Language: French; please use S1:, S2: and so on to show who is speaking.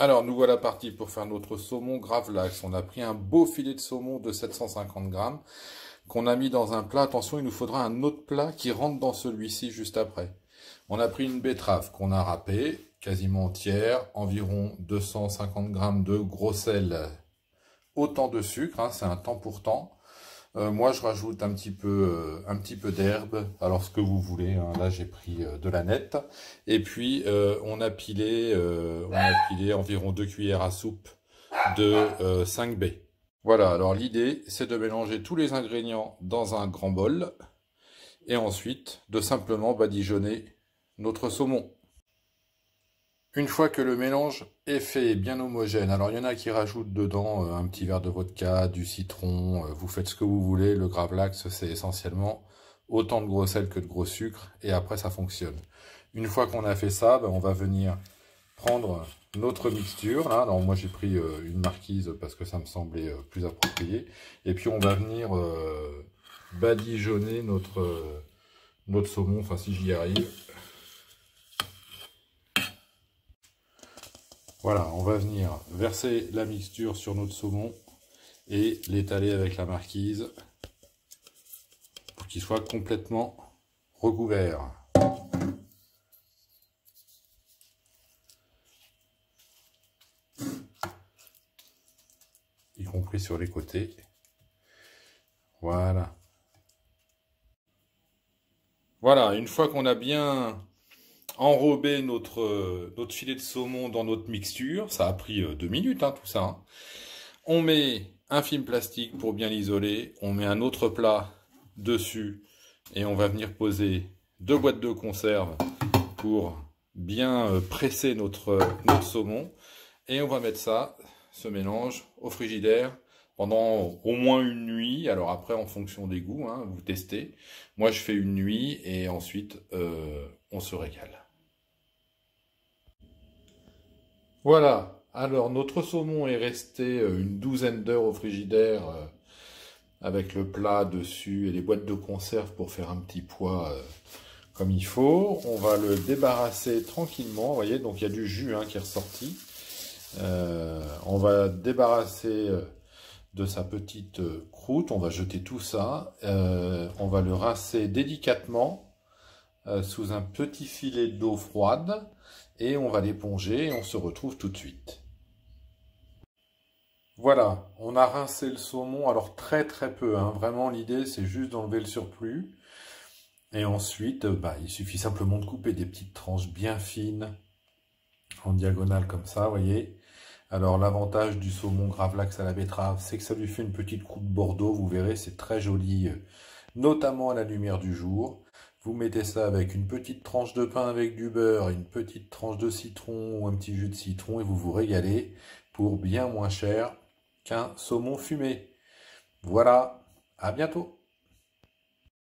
S1: Alors, nous voilà partis pour faire notre saumon gravlax. On a pris un beau filet de saumon de 750 grammes qu'on a mis dans un plat. Attention, il nous faudra un autre plat qui rentre dans celui-ci juste après. On a pris une betterave qu'on a râpée, quasiment entière, environ 250 grammes de gros sel, autant de sucre, hein, c'est un temps pour temps. Moi, je rajoute un petit peu d'herbe, alors ce que vous voulez. Hein. Là, j'ai pris de la nette. Et puis, on a pilé environ 2 cuillères à soupe de 5B. Voilà, alors l'idée, c'est de mélanger tous les ingrédients dans un grand bol. Et ensuite, de simplement badigeonner notre saumon. Une fois que le mélange est fait, bien homogène, alors il y en a qui rajoutent dedans un petit verre de vodka, du citron, vous faites ce que vous voulez, le gravlax c'est essentiellement autant de gros sel que de gros sucre, et après ça fonctionne. Une fois qu'on a fait ça, on va venir prendre notre mixture, là. Alors moi j'ai pris une marquise parce que ça me semblait plus approprié, et puis on va venir badigeonner notre saumon, enfin si j'y arrive. Voilà, on va venir verser la mixture sur notre saumon et l'étaler avec la marquise pour qu'il soit complètement recouvert. Y compris sur les côtés. Voilà. Voilà, une fois qu'on a bien enrober notre filet de saumon dans notre mixture. Ça a pris 2 minutes, hein, tout ça. Hein. On met un film plastique pour bien l'isoler. On met un autre plat dessus. Et on va venir poser 2 boîtes de conserve pour bien presser notre saumon. Et on va mettre ça, ce mélange, au frigidaire pendant au moins une nuit. Alors après, en fonction des goûts, hein, vous testez. Moi, je fais une nuit et ensuite, on se régale. Voilà, alors notre saumon est resté une douzaine d'heures au frigidaire avec le plat dessus et les boîtes de conserve pour faire un petit pois comme il faut. On va le débarrasser tranquillement, vous voyez, donc il y a du jus hein, qui est ressorti. On va débarrasser de sa petite croûte, on va jeter tout ça. On va le rincer délicatement sous un petit filet d'eau froide. Et on va l'éponger et on se retrouve tout de suite. Voilà, on a rincé le saumon, alors très peu, hein. Vraiment l'idée c'est juste d'enlever le surplus. Et ensuite, il suffit simplement de couper des petites tranches bien fines, en diagonale comme ça, vous voyez. Alors l'avantage du saumon gravlax à la betterave, c'est que ça lui fait une petite croûte bordeaux, vous verrez, c'est très joli, notamment à la lumière du jour. Vous mettez ça avec une petite tranche de pain avec du beurre, une petite tranche de citron ou un petit jus de citron et vous vous régalez pour bien moins cher qu'un saumon fumé. Voilà, à bientôt!